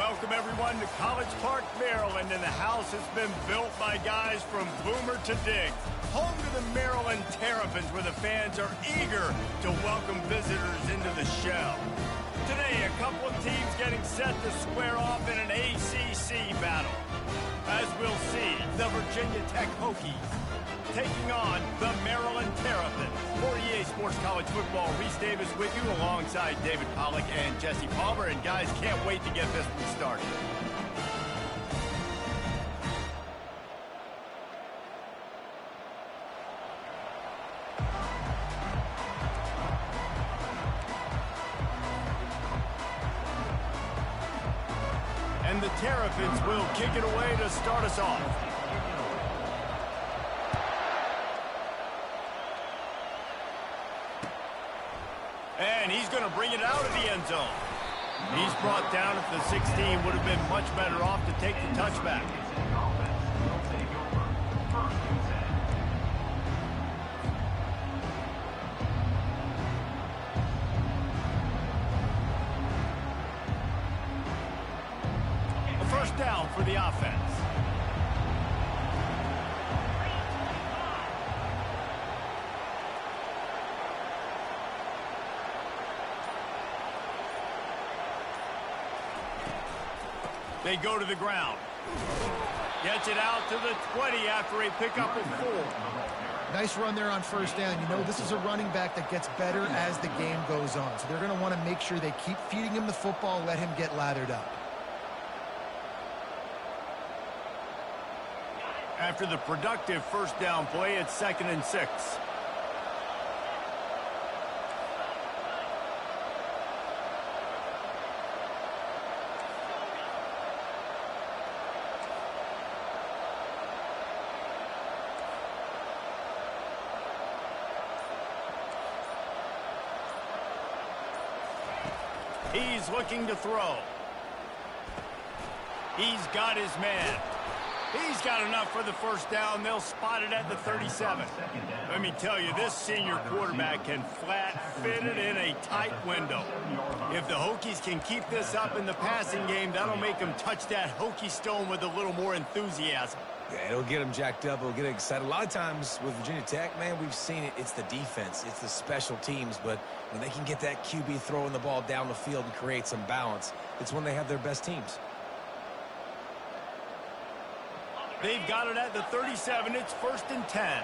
Welcome, everyone, to College Park, Maryland, and the house has been built by guys from Boomer to Dig. Home to the Maryland Terrapins, where the fans are eager to welcome visitors into the shell. Today, a couple of teams getting set to square off in an ACC battle. As we'll see, the Virginia Tech Hokies taking on the Maryland Terrapins. For EA Sports College Football, Reese Davis with you alongside David Pollack and Jesse Palmer. And guys, can't wait to get this one started. And the Terrapins will kick it away to start us off. And he's going to bring it out of the end zone. He's brought down at the 16. Would have been much better off to take the touchback. A first down for the offense. They go to the ground. Gets it out to the 20 after a pickup of 4. Nice run there on first down. You know, this is a running back that gets better as the game goes on. So they're going to want to make sure they keep feeding him the football, let him get lathered up. After the productive first down play, it's 2nd and 6. He's looking to throw. He's got his man. He's got enough for the first down. They'll spot it at the 37. Let me tell you, this senior quarterback can flat fit it in a tight window. If the Hokies can keep this up in the passing game, that'll make them touch that Hokie stone with a little more enthusiasm. Yeah, it'll get them jacked up. It'll get them excited. A lot of times with Virginia Tech, man, we've seen it. It's the defense. It's the special teams. But when they can get that QB throwing the ball down the field and create some balance, it's when they have their best teams. They've got it at the 37. It's 1st and 10.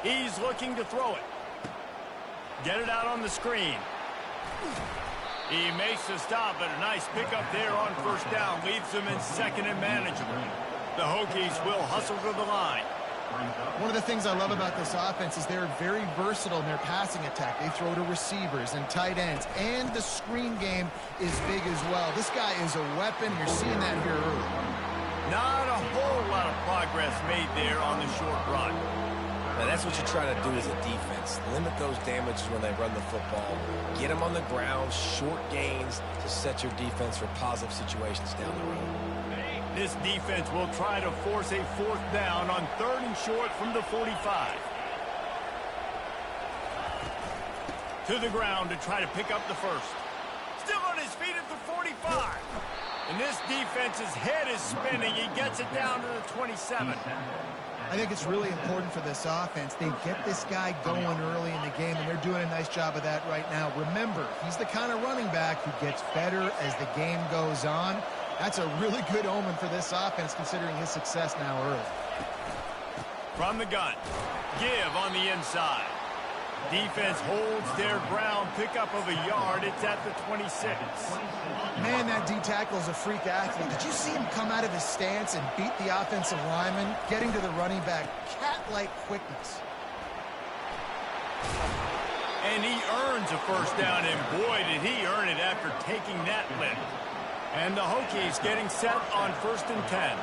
He's looking to throw it. Get it out on the screen. He makes the stop, but a nice pickup there on first down. Leaves them in 2nd and manageable. The Hokies will hustle to the line. One of the things I love about this offense is they're very versatile in their passing attack. They throw to receivers and tight ends, and the screen game is big as well. This guy is a weapon. You're seeing that here early. Not a whole lot of progress made there on the short run. Now, that's what you try to do as a defense. Limit those damages when they run the football. Get them on the ground, short gains to set your defense for positive situations down the road. This defense will try to force a 4th down on 3rd and short from the 45. To the ground to try to pick up the first. Still on his feet at the 45. And this defense's head is spinning. He gets it down to the 27. I think it's really important for this offense. They get this guy going early in the game, and they're doing a nice job of that right now. Remember, he's the kind of running back who gets better as the game goes on. That's a really good omen for this offense, considering his success now early. From the gun, give on the inside. Defense holds their ground, pickup of a yard. It's at the 26. Man, that D-tackle is a freak athlete. Did you see him come out of his stance and beat the offensive lineman, getting to the running back? Cat-like quickness. And he earns a first down, and boy, did he earn it after taking that lift. And the Hokies getting set on 1st and 10.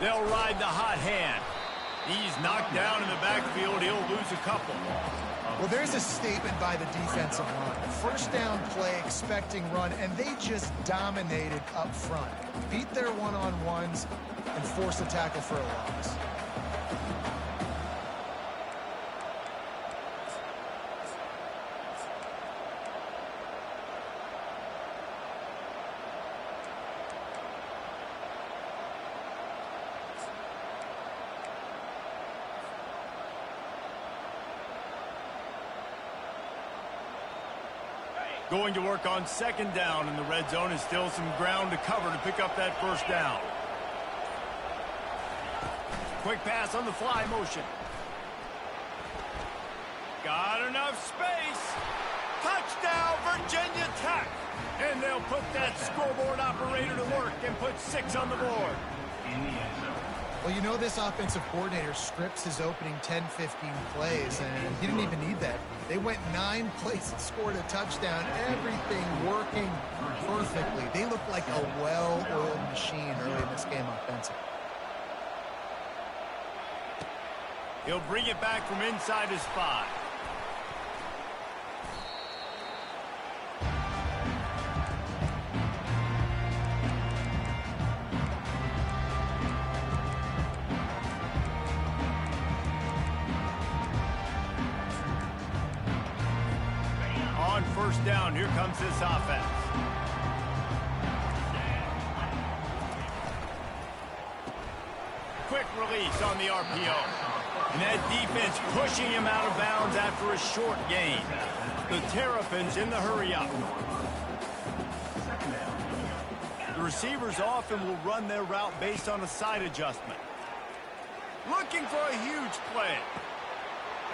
They'll ride the hot hand. He's knocked down in the backfield. He'll lose a couple. Well, there's a statement by the defensive line. First down play, expecting run, and they just dominated up front. Beat their one-on-ones and forced a tackle for a loss. Going to work on second down in the red zone, and still some ground to cover to pick up that first down. Quick pass on the fly motion. Got enough space. Touchdown, Virginia Tech. And they'll put that scoreboard operator to work and put 6 on the board. Well, you know this offensive coordinator scripts his opening 10-15 plays, and he didn't even need that. They went 9 plays and scored a touchdown, everything working perfectly. They look like a well-oiled machine early in this game offensively. He'll bring it back from inside his 5. On first down, here comes this offense. Quick release on the RPO. And that defense pushing him out of bounds after a short gain. The Terrapins in the hurry-up. The receivers often will run their route based on a side adjustment. Looking for a huge play.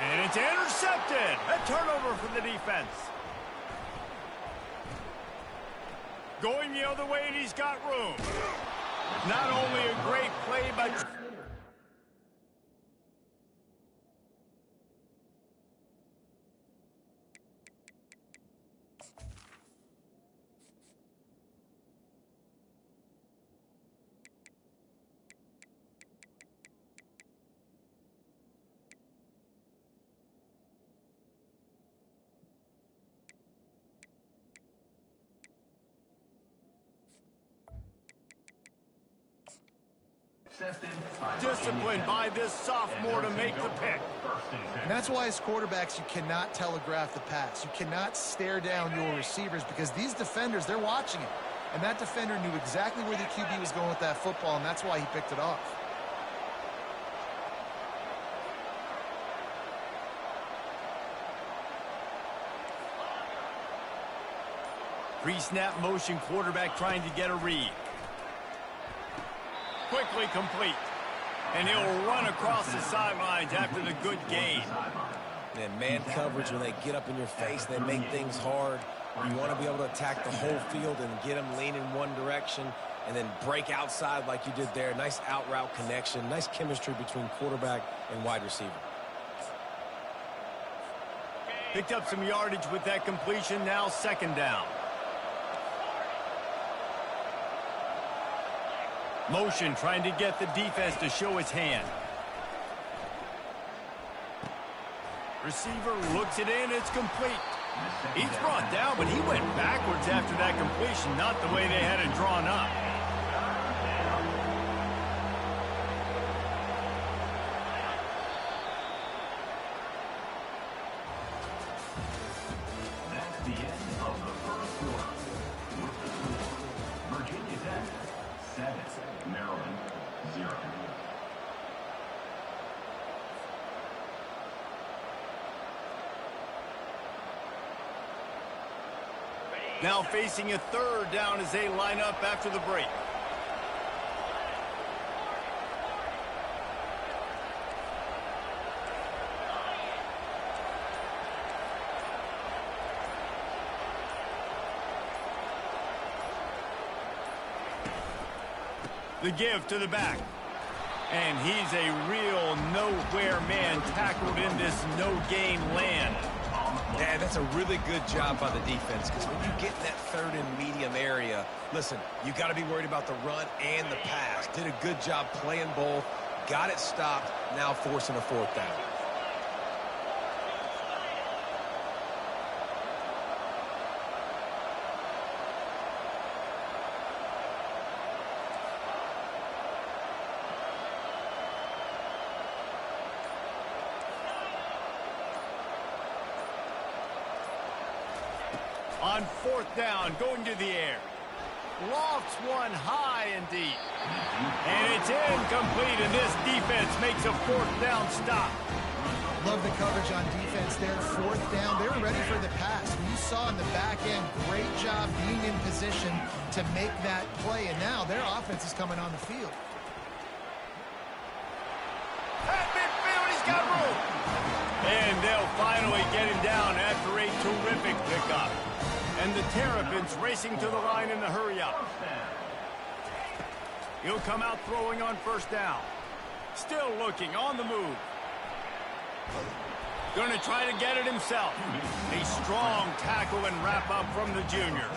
And it's intercepted. A turnover for the defense. Going the other way, and he's got room. Not only a great play, but... disciplined by this sophomore to make the pick. And that's why as quarterbacks, you cannot telegraph the pass. You cannot stare down your receivers because these defenders, they're watching it. And that defender knew exactly where the QB was going with that football, and that's why he picked it off. Pre-snap motion, quarterback trying to get a read. Quickly complete. And he'll run across the sidelines after the good gain. And man coverage, when they get up in your face, they make things hard. You want to be able to attack the whole field and get them lean in one direction and then break outside like you did there. Nice out route connection, nice chemistry between quarterback and wide receiver. Picked up some yardage with that completion, now second down. Motion trying to get the defense to show his hand. Receiver looks it in, it's complete. He's brought down, but he went backwards after that completion, not the way they had it drawn up. That's the end of the first quarter. With the score, Virginia Tech 7, Maryland 0. Now facing a third down as they line up after the break. The give to the back. And he's a real nowhere man tackled in this no-gain land. Yeah, that's a really good job by the defense because when you get in that third and medium area, listen, you got to be worried about the run and the pass. Did a good job playing both, got it stopped, now forcing a fourth down. On fourth down, going to the air. Lofts one high and deep. And it's incomplete, and this defense makes a fourth down stop. Love the coverage on defense there. Fourth down, they were ready for the pass. You saw in the back end, great job being in position to make that play, and now their offense is coming on the field. At midfield, he's got room. And they'll finally get him down after a terrific pickup. And the Terrapins racing to the line in the hurry-up. He'll come out throwing on first down. Still looking, on the move. Going to try to get it himself. A strong tackle and wrap-up from the junior.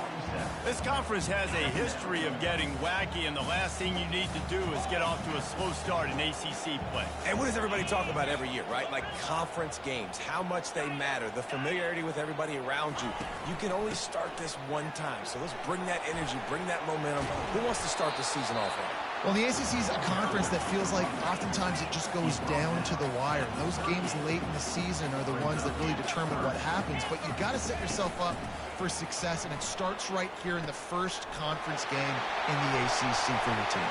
This conference has a history of getting wacky, and the last thing you need to do is get off to a slow start in ACC play. And what does everybody talk about every year, right? Like conference games, how much they matter, the familiarity with everybody around you. You can only start this one time, so let's bring that energy, bring that momentum. Who wants to start the season off right? Well, the ACC is a conference that feels like oftentimes it just goes down to the wire. And those games late in the season are the ones that really determine what happens. But you've got to set yourself up for success, and it starts right here in the first conference game in the ACC for your team.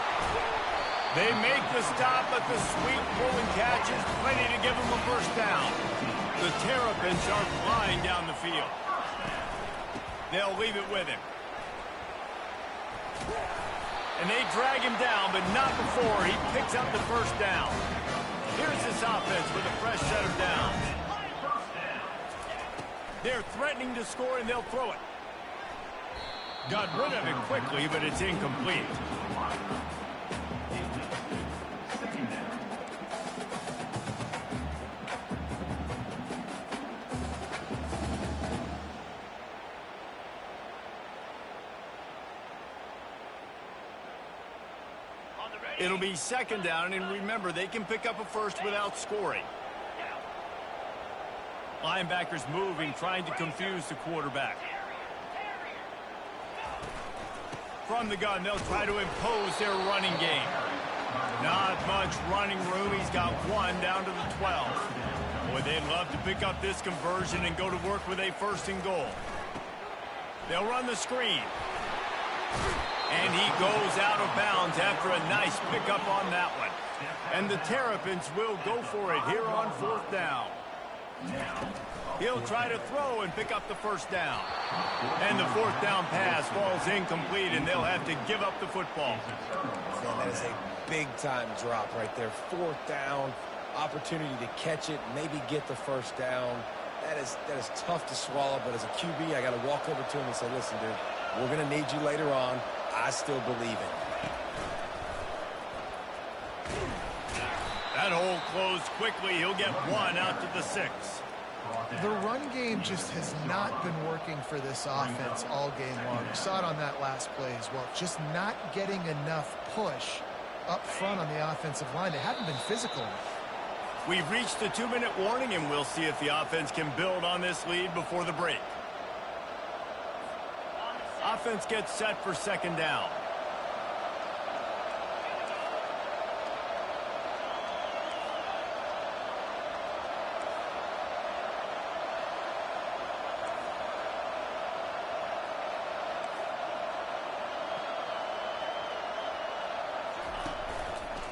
They make the stop, but the sweet pull and catch is plenty to give them a first down. The Terrapins are flying down the field. They'll leave it with him. And they drag him down, but not before he picks up the first down. Here's this offense with a fresh set of downs. They're threatening to score, and they'll throw it. Got rid of it quickly, but it's incomplete. It'll be second down, and remember, they can pick up a first without scoring. Linebackers moving, trying to confuse the quarterback. From the gun, they'll try to impose their running game. Not much running room. He's got one down to the 12. Boy, they'd love to pick up this conversion and go to work with a first and goal. They'll run the screen. And he goes out of bounds after a nice pickup on that one. And the Terrapins will go for it here on fourth down. He'll try to throw and pick up the first down. And the fourth down pass falls incomplete, and they'll have to give up the football. Man, that is a big-time drop right there. Fourth down, opportunity to catch it, maybe get the first down. That is tough to swallow, but as a QB, I got to walk over to him and say, listen, dude, we're going to need you later on. I still believe it. That hole closed quickly. He'll get one out to the 6. The run game just has not been working for this offense all game long. You saw it on that last play as well. Just not getting enough push up front on the offensive line. They haven't been physical. We've reached the 2-minute warning, and we'll see if the offense can build on this lead before the break. Offense gets set for second down.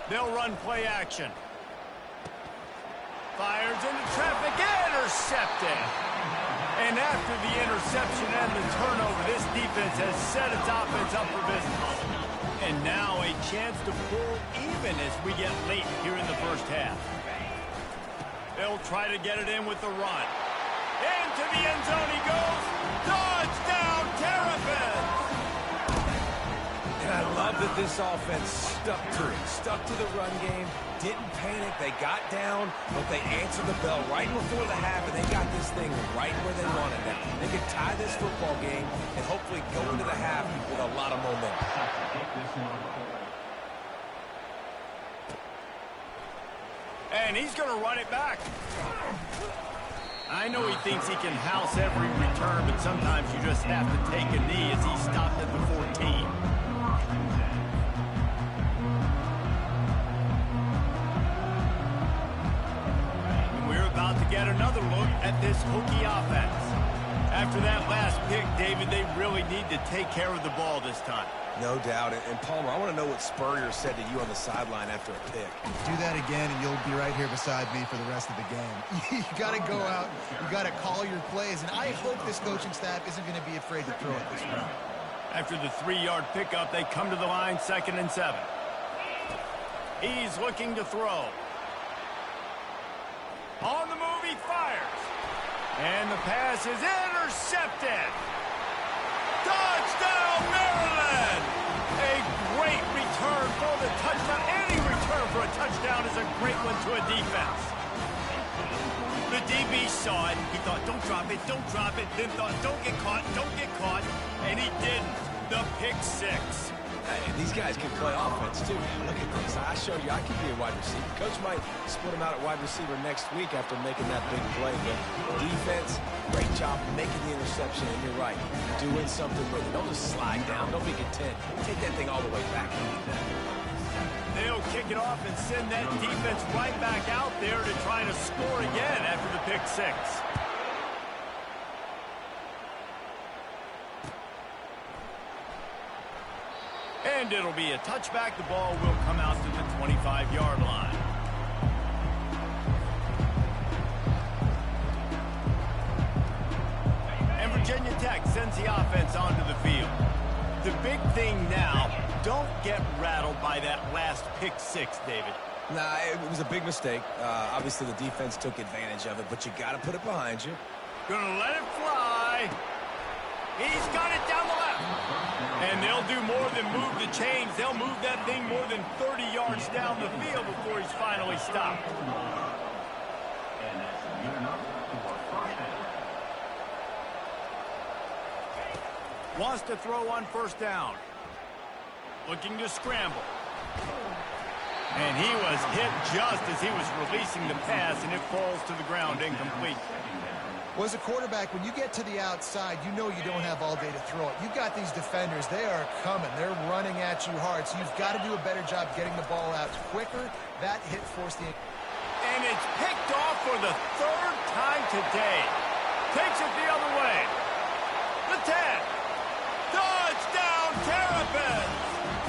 They'll run play action. Fires into traffic, intercepted. And after the interception and the turnover, this defense has set its offense up for business. And now a chance to pull even as we get late here in the first half. They'll try to get it in with the run. Into the end zone he goes. Touchdown, Terrapins! And I love that this offense stuck to it, stuck to the run game, didn't panic, they got down, but they answered the bell right before the half, and they got this thing right where they wanted now. They could tie this football game and hopefully go into the half with a lot of momentum. And he's going to run it back. I know he thinks he can house every return, but sometimes you just have to take a knee as he stopped at the 14. And we're about to get another look at this Hokie offense. After that last pick, David, they really need to take care of the ball this time. No doubt. And Palmer, I want to know what Spurrier said to you on the sideline after a pick. Do that again, and you'll be right here beside me for the rest of the game. You got to go out. You got to call your plays, and I hope this coaching staff isn't going to be afraid to throw it this round. After the 3-yard pickup, they come to the line, 2nd and 7. He's looking to throw. On the move, he fires. And the pass is intercepted. Touchdown, Maryland! A great return for the touchdown. Any return for a touchdown is a great one to a defense. The DB saw it. He thought, don't drop it, don't drop it. Then thought, don't get caught, don't get caught. And he didn't. The pick 6. Hey, these guys can play offense, too, man. Look at this. I showed you I can be a wide receiver. Coach might split him out at wide receiver next week after making that big play. But defense, great job making the interception. And you're right, doing something with it. Don't just slide down. Don't be content. Take that thing all the way back. They'll kick it off and send that defense right back out there to try to score again after the pick 6. And it'll be a touchback. The ball will come out to the 25-yard line. And Virginia Tech sends the offense onto the field. The big thing now, don't get rattled by that last pick 6, David. Nah, it was a big mistake. Obviously, the defense took advantage of it, but you got to put it behind you. Gonna let it fly. He's got it down the left. And they'll do more than move the chains. They'll move that thing more than 30 yards down the field before he's finally stopped. Wants to throw on 1st down. Looking to scramble. And he was hit just as he was releasing the pass, and it falls to the ground incomplete. Well, as a quarterback, when you get to the outside, you know you don't have all day to throw it. You've got these defenders. They are coming. They're running at you hard, so you've got to do a better job getting the ball out quicker. That hit forced the... And it's picked off for the 3rd time today. Takes it the other way. The 10. Touchdown, Terrapins!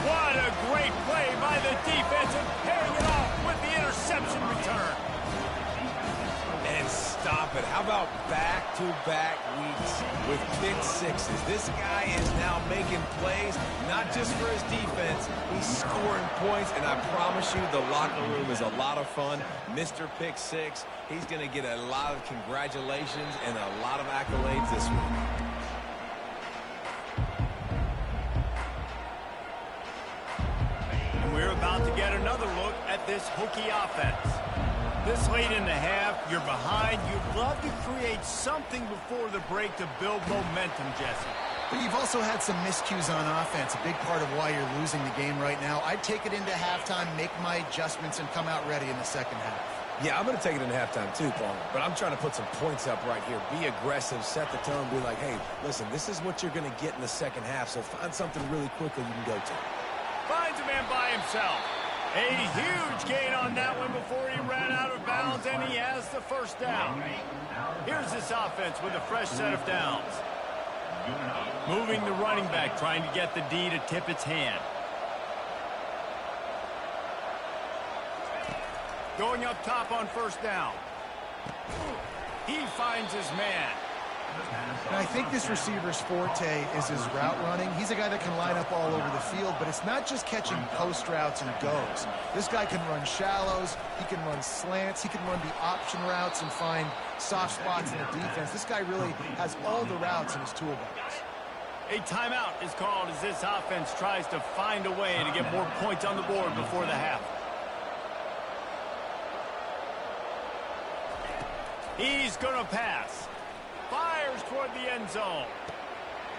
What a great play by the defense and paying it off with the interception return. And stop it. How about back-to-back weeks with pick 6s? This guy is now making plays, not just for his defense. He's scoring points, and I promise you the locker room is a lot of fun. Mr. Pick 6, he's going to get a lot of congratulations and a lot of accolades this week. And we're about to get another look at this Hokie offense. This late in the half, you're behind. You'd love to create something before the break to build momentum, Jesse. But you've also had some miscues on offense, a big part of why you're losing the game right now. I'd take it into halftime, make my adjustments, and come out ready in the 2nd half. Yeah, I'm going to take it into halftime too, Palmer. But I'm trying to put some points up right here. Be aggressive, set the tone, be like, hey, listen, this is what you're going to get in the 2nd half, so find something really quickly you can go to. Finds a man by himself. A huge gain on that one before he ran out of bounds, and he has the 1st down. Here's this offense with a fresh set of downs. Moving the running back, trying to get the D to tip its hand. Going up top on 1st down. He finds his man. And I think this receiver's forte is his route running. He's a guy that can line up all over the field, but it's not just catching post routes and goes. This guy can run shallows, he can run slants, he can run the option routes and find soft spots in the defense. This guy really has all the routes in his toolbox. A timeout is called as this offense tries to find a way to get more points on the board before the half. He's going to pass. Fires toward the end zone.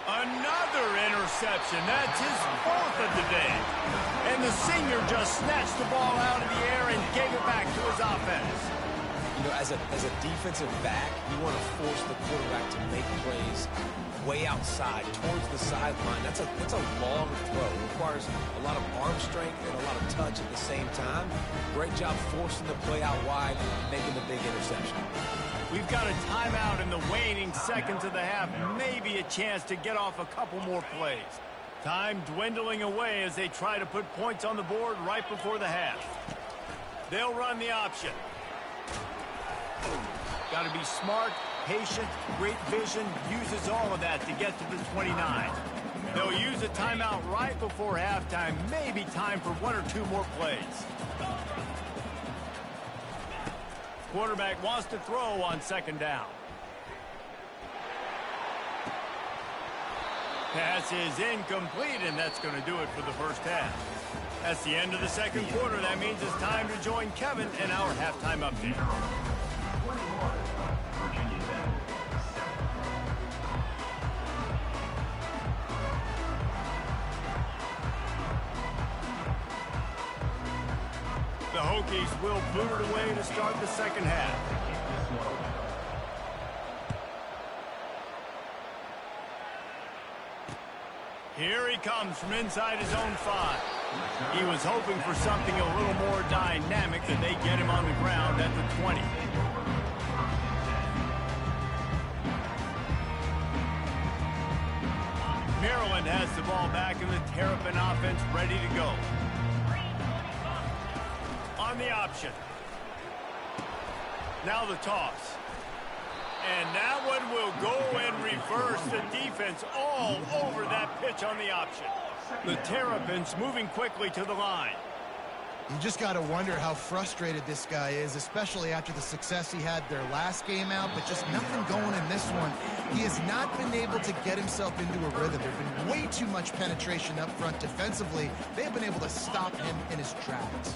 Another interception. That's his 4th of the day. And the senior just snatched the ball out of the air and gave it back to his offense. You know, as a defensive back, you want to force the quarterback to make plays way outside, towards the sideline. That's a long throw. It requires a lot of arm strength and a lot of touch at the same time. Great job forcing the play out wide, making the big interception. We've got a timeout in the waning seconds of the half. Maybe a chance to get off a couple more plays. Time dwindling away as they try to put points on the board right before the half. They'll run the option. Got to be smart, patient, great vision, uses all of that to get to the 29. They'll use a timeout right before halftime, maybe time for one or two more plays. Quarterback wants to throw on second down. Pass is incomplete, and that's going to do it for the first half. That's the end of the second quarter. That means it's time to join Kevin in our halftime update. The Hokies will boot it away to start the second half. Here he comes from inside his own 5. He was hoping for something a little more dynamic than they get him on the ground at the 20. Maryland has the ball back in the Terrapin offense ready to go. On the option. Now the toss. And that one will go and reverse the defense all over that pitch on the option. The Terrapins moving quickly to the line. You just got to wonder how frustrated this guy is, especially after the success he had their last game out, but just nothing going in this one. He has not been able to get himself into a rhythm. There's been way too much penetration up front defensively. They've been able to stop him in his tracks.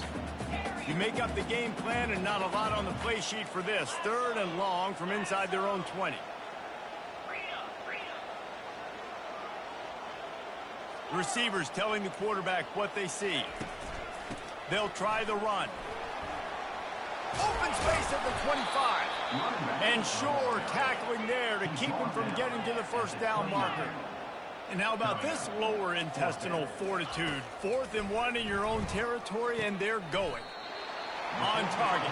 You make up the game plan and not a lot on the play sheet for this. Third and long from inside their own 20. Receivers telling the quarterback what they see. They'll try the run. Open space at the 25. And sure, tackling there to keep him from getting to the first down marker. And how about this lower intestinal fortitude? 4th and 1 in your own territory, and they're going. On target.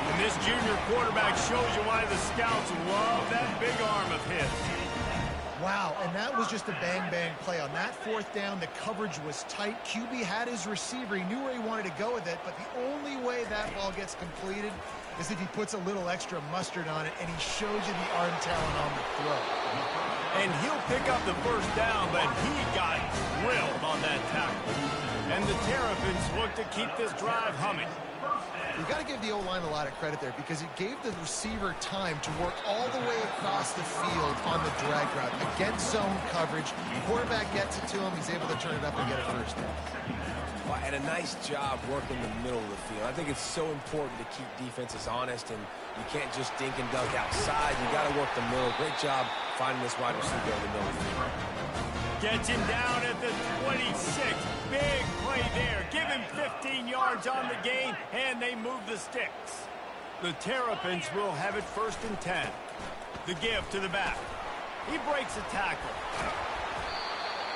And this junior quarterback shows you why the scouts love that big arm of his. Wow, and that was just a bang-bang play. On that 4th down, the coverage was tight. QB had his receiver. He knew where he wanted to go with it, but the only way that ball gets completed is if he puts a little extra mustard on it, and he shows you the arm talent on the throw. And he'll pick up the first down, but he got drilled on that tackle. And the Terrapins look to keep this drive humming. You've got to give the O-line a lot of credit there because it gave the receiver time to work all the way across the field on the drag route. Against zone coverage, the quarterback gets it to him, he's able to turn it up and get a first down. Well, and a nice job working the middle of the field. I think it's so important to keep defenses honest, and you can't just dink and dunk outside. You got to work the middle. Great job finding this wide receiver in the middle of the field. Gets him down at the 26. Big play there. Give him 15 yards on the gain, and they move the sticks. The Terrapins will have it 1st and 10. The give to the back. He breaks a tackle.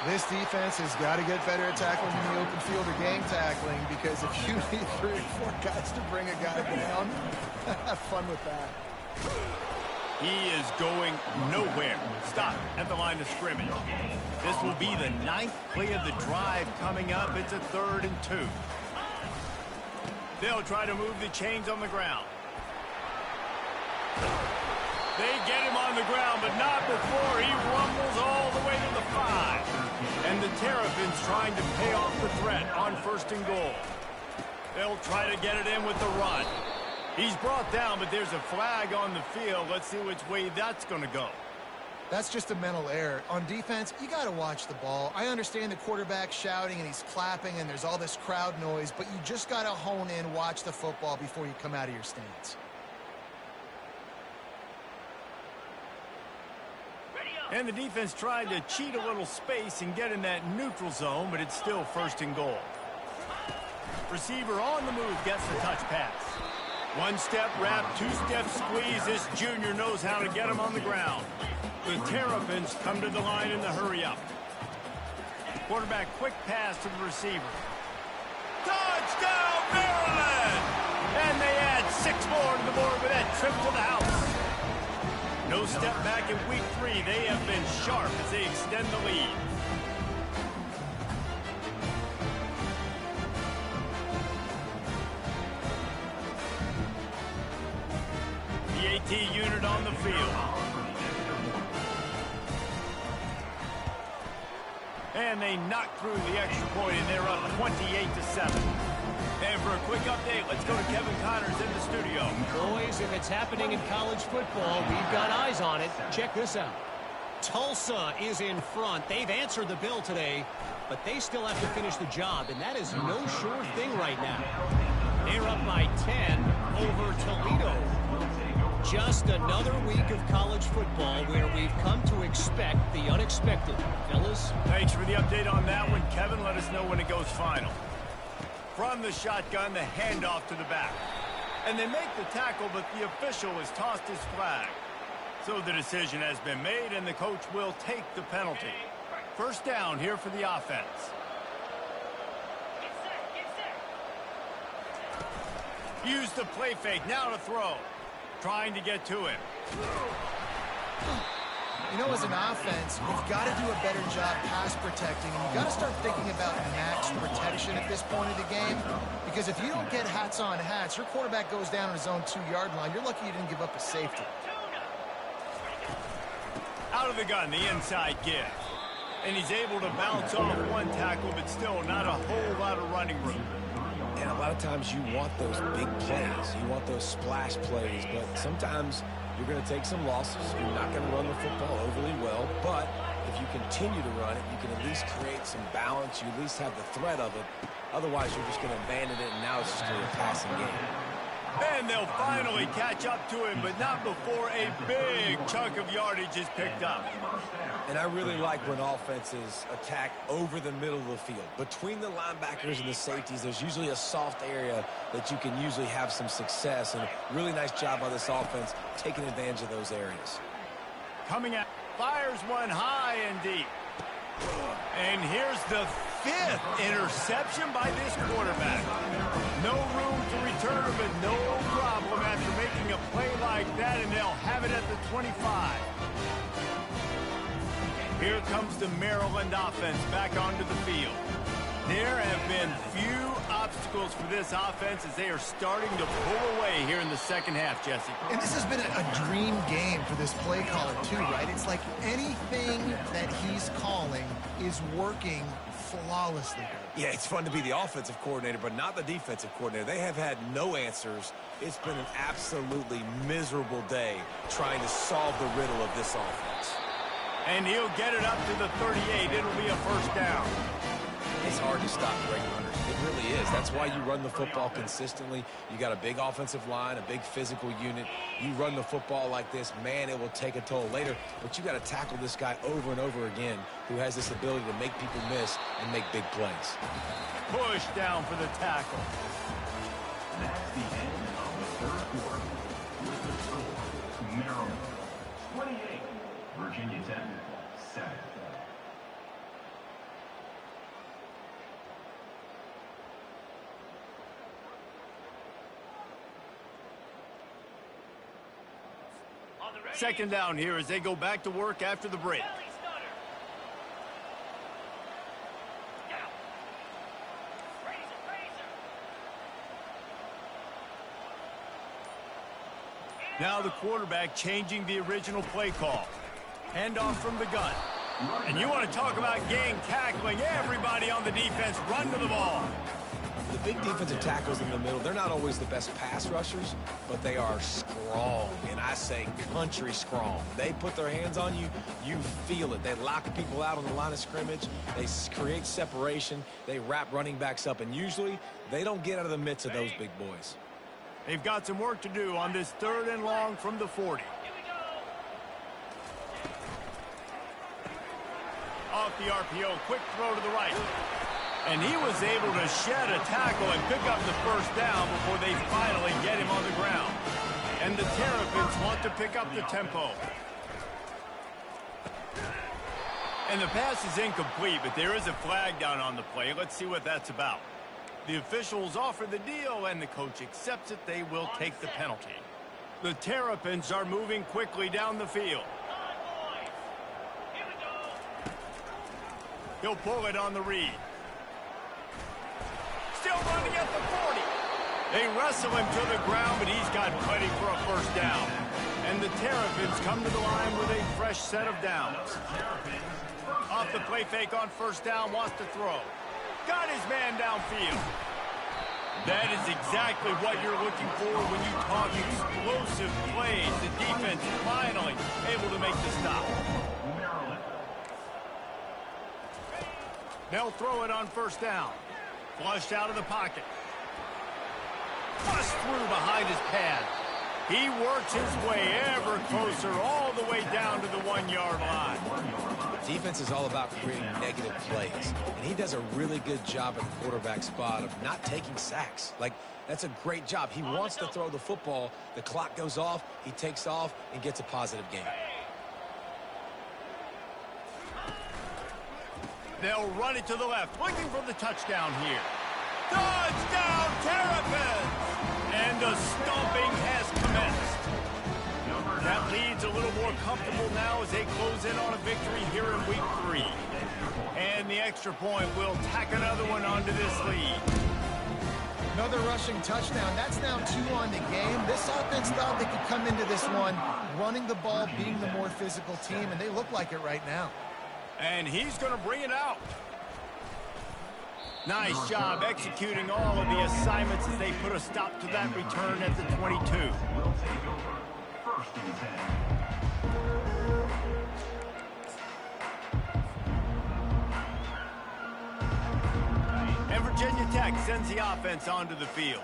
This defense has got to get better at tackling in the open field or gang tackling, because if you need 3 or 4 guys to bring a guy down, have fun with that. He is going nowhere. Stop at the line of scrimmage. This will be the 9th play of the drive coming up. It's a 3rd and 2. They'll try to move the chains on the ground. They get him on the ground, but not before he rumbles all the way to the 5. And the Terrapins trying to pay off the threat on 1st and goal. They'll try to get it in with the run. He's brought down, but there's a flag on the field. Let's see which way that's going to go. That's just a mental error. On defense, you got to watch the ball. I understand the quarterback shouting and he's clapping and there's all this crowd noise, but you just got to hone in, watch the football before you come out of your stance. And the defense tried to cheat a little space and get in that neutral zone, but it's still 1st and goal. Receiver on the move gets the touch pass. One step wrap, two-step squeeze. This junior knows how to get him on the ground. The Terrapins come to the line in the hurry-up. Quarterback quick pass to the receiver. Touchdown, Maryland! And they add 6 more to the board with that trip to the house. No step back in week 3. They have been sharp as they extend the lead. The AT unit on the field. And they knock through the extra point, and they're up 28-7. And for a quick update, let's go to Kevin Connors in the studio. Boys, if it's happening in college football, we've got eyes on it. Check this out. Tulsa is in front. They've answered the bell today, but they still have to finish the job, and that is no sure thing right now. They're up by 10 over Toledo. Just another week of college football where we've come to expect the unexpected. Fellas? Thanks for the update on that one, Kevin. Let us know when it goes final. From the shotgun, the handoff to the back. And they make the tackle, but the official has tossed his flag. So the decision has been made, and the coach will take the penalty. First down here for the offense. Use the play fake, now to throw. Trying to get to him. You know, as an offense, you've got to do a better job pass protecting, and you've got to start thinking about max protection at this point of the game, because if you don't get hats on hats, your quarterback goes down on his own 2-yard line. You're lucky you didn't give up a safety. Out of the gun, the inside give. And he's able to bounce off one tackle, but still not a whole lot of running room. And a lot of times you want those big plays. You want those splash plays. But sometimes you're going to take some losses. You're not going to run the football overly well. But if you continue to run it, you can at least create some balance. You at least have the threat of it. Otherwise, you're just going to abandon it, and now it's just going to be a passing game. And they'll finally catch up to him, but not before a big chunk of yardage is picked up. And I really like when offenses attack over the middle of the field. Between the linebackers and the safeties, there's usually a soft area that you can usually have some success. And a really nice job by this offense taking advantage of those areas. Coming out, fires one high and deep. And here's the 5th interception by this quarterback. No room to return, but no problem after making a play like that, and they'll have it at the 25. Here comes the Maryland offense back onto the field. There have been few obstacles for this offense as they are starting to pull away here in the second half, Jesse. And this has been a dream game for this play caller, too, right? It's like anything that he's calling is working flawlessly. Yeah, it's fun to be the offensive coordinator, but not the defensive coordinator. They have had no answers. It's been an absolutely miserable day trying to solve the riddle of this offense. And he'll get it up to the 38. It'll be a first down. It's hard to stop great runners. It really is. That's why you run the football consistently. You got a big offensive line, a big physical unit. You run the football like this, man, it will take a toll later. But you got to tackle this guy over and over again who has this ability to make people miss and make big plays. Push down for the tackle. That's the end of the third quarter. With the score, Maryland 28, Virginia Tech 7. Second down here as they go back to work after the break. Now the quarterback changing the original play call. Handoff from the gun. And you want to talk about gang tackling. Everybody on the defense run to the ball. The big defensive tackles in the middle, they're not always the best pass rushers, but they are strong, and I say country strong. They put their hands on you, you feel it. They lock people out on the line of scrimmage. They create separation. They wrap running backs up, and usually they don't get out of the midst of those big boys. They've got some work to do on this 3rd and long from the 40. Off the RPO, quick throw to the right. And he was able to shed a tackle and pick up the first down before they finally get him on the ground. And the Terrapins want to pick up the tempo. And the pass is incomplete, but there is a flag down on the play. Let's see what that's about. The officials offer the deal, and the coach accepts it. They will take the penalty. The Terrapins are moving quickly down the field. He'll pull it on the read. Still running at the 40. They wrestle him to the ground, but he's got plenty for a first down. And the Terrapins come to the line with a fresh set of downs. Off the play fake on first down, wants to throw. Got his man downfield. That is exactly what you're looking for when you talk explosive plays. The defense finally able to make the stop. They'll throw it on first down. Flushed out of the pocket. Bust through behind his pad. He works his way ever closer all the way down to the 1-yard line. Defense is all about creating negative plays, and he does a really good job at the quarterback spot of not taking sacks. Like, that's a great job. He wants to throw the football. The clock goes off, he takes off, and gets a positive gain. They'll run it to the left, looking for the touchdown here. Touchdown, Terrapins! And the stomping has commenced. That lead's a little more comfortable now as they close in on a victory here in week 3. And the extra point will tack another one onto this lead. Another rushing touchdown. That's now 2 on the game. This offense thought they could come into this one running the ball, being the more physical team, and they look like it right now. And he's going to bring it out. Nice job executing all of the assignments as they put a stop to that return at the 22. Will take over. First and 10. And Virginia Tech sends the offense onto the field.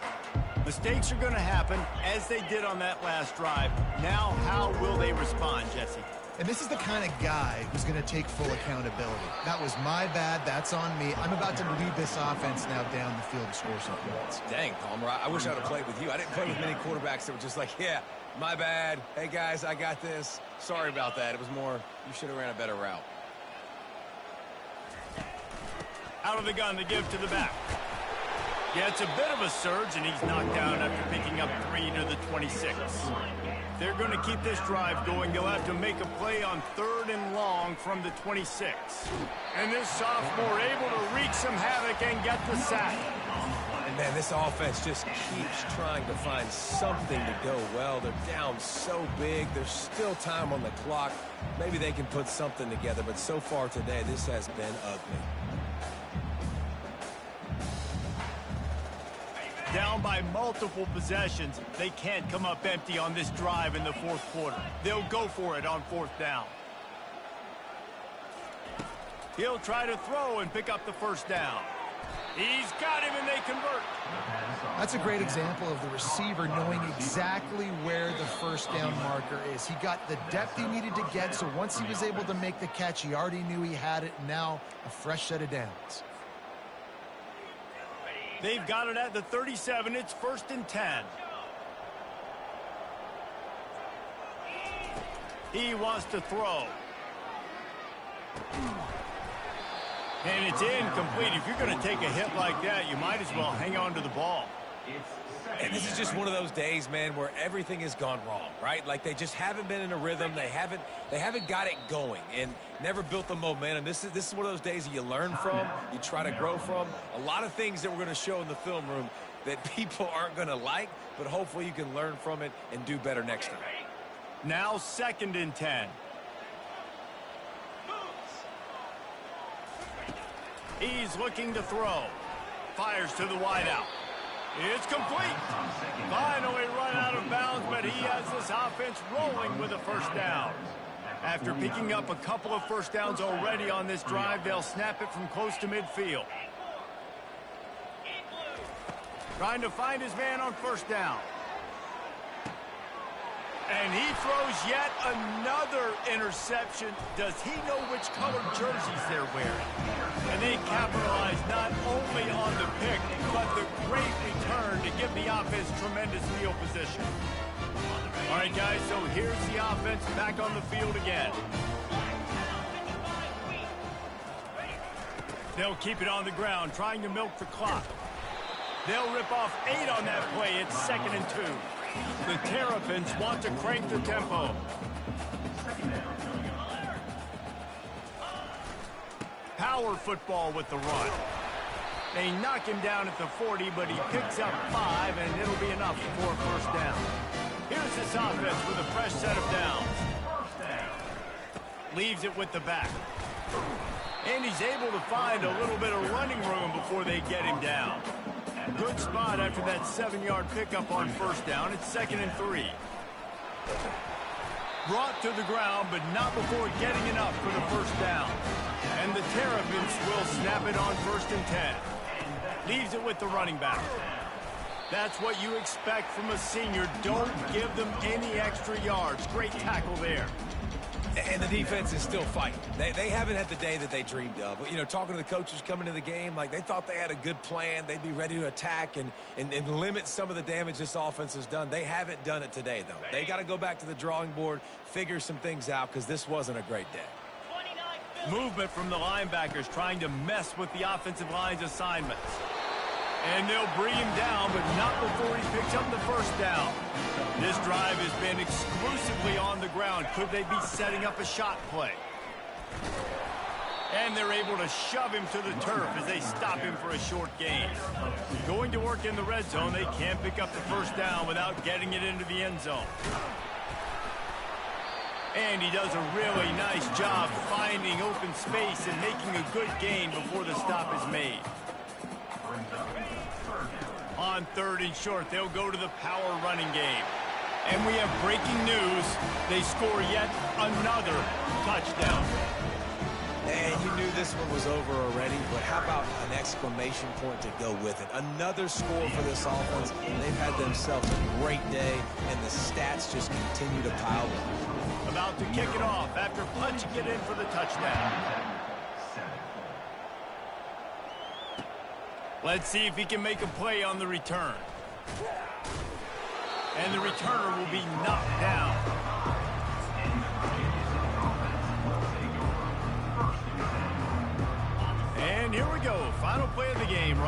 Mistakes are going to happen as they did on that last drive. Now, how will they respond, Jesse? And this is the kind of guy who's going to take full accountability. That was my bad. That's on me. I'm about to lead this offense now down the field and score some points. Dang, Palmer, I wish I would have played with you. I didn't play with many quarterbacks that were just like, yeah, my bad. Hey, guys, I got this. Sorry about that. It was more, you should have ran a better route. Out of the gun to give to the back. Yeah, it's a bit of a surge, and he's knocked down after picking up 3 to the 26. They're going to keep this drive going. They'll have to make a play on 3rd and long from the 26. And this sophomore able to wreak some havoc and get the sack. And, man, this offense just keeps trying to find something to go well. They're down so big. There's still time on the clock. Maybe they can put something together, but so far today, this has been ugly. Down by multiple possessions, they can't come up empty on this drive in the 4th quarter. They'll go for it on 4th down. He'll try to throw and pick up the first down. He's got him, and they convert. That's a great example of the receiver knowing exactly where the first down marker is. He got the depth he needed to get, so once he was able to make the catch, he already knew he had it. Now a fresh set of downs. They've got it at the 37. It's 1st and 10. He wants to throw. And it's incomplete. If you're going to take a hit like that, you might as well hang on to the ball. And this is just one of those days, man, where everything has gone wrong, right? Like they just haven't been in a rhythm. They haven't got it going and never built the momentum. This is one of those days that you learn from, you try to grow from. A lot of things that we're going to show in the film room that people aren't going to like, but hopefully you can learn from it and do better next time. Now 2nd and 10. He's looking to throw. Fires to the wideout. It's complete. Finally run out of bounds, but he has this offense rolling with a first down. After picking up a couple of first downs already on this drive, they'll snap it from close to midfield. Trying to find his man on first down. And he throws yet another interception. Does he know which colored jerseys they're wearing? And they capitalize not only on the pick, but the great return to give the offense tremendous field position. All right, guys, so here's the offense back on the field again. They'll keep it on the ground, trying to milk the clock. They'll rip off 8 on that play. It's 2nd and 2. The Terrapins want to crank the tempo. Power football with the run. They knock him down at the 40, but he picks up 5, and it'll be enough for a first down. Here's this offense with a fresh set of downs. Leaves it with the back. And he's able to find a little bit of running room before they get him down. Good spot after that 7-yard pickup on first down. It's 2nd and 3. Brought to the ground, but not before getting enough for the first down. And the Terrapins will snap it on 1st and 10. Leaves it with the running back. That's what you expect from a senior. Don't give them any extra yards. Great tackle there. And the defense is still fighting. They haven't had the day that they dreamed of. You know, talking to the coaches coming to the game, like they thought they had a good plan. They'd be ready to attack and limit some of the damage this offense has done. They haven't done it today, though. They got to go back to the drawing board, figure some things out, because this wasn't a great day. Movement from the linebackers trying to mess with the offensive line's assignments. And they'll bring him down, but not before he picks up the first down. This drive has been exclusively on the ground. Could they be setting up a shot play? And they're able to shove him to the turf as they stop him for a short gain. Going to work in the red zone, they can't pick up the first down without getting it into the end zone. And he does a really nice job finding open space and making a good gain before the stop is made. On 3rd and short, they'll go to the power running game. And we have breaking news. They score yet another touchdown. And you knew this one was over already, but how about an exclamation point to go with it? Another score for this offense. They've had themselves a great day, and the stats just continue to pile up. About to kick it off after punching it in for the touchdown. Let's see if he can make a play on the return. And the returner will be knocked down. And here we go. Final play of the game.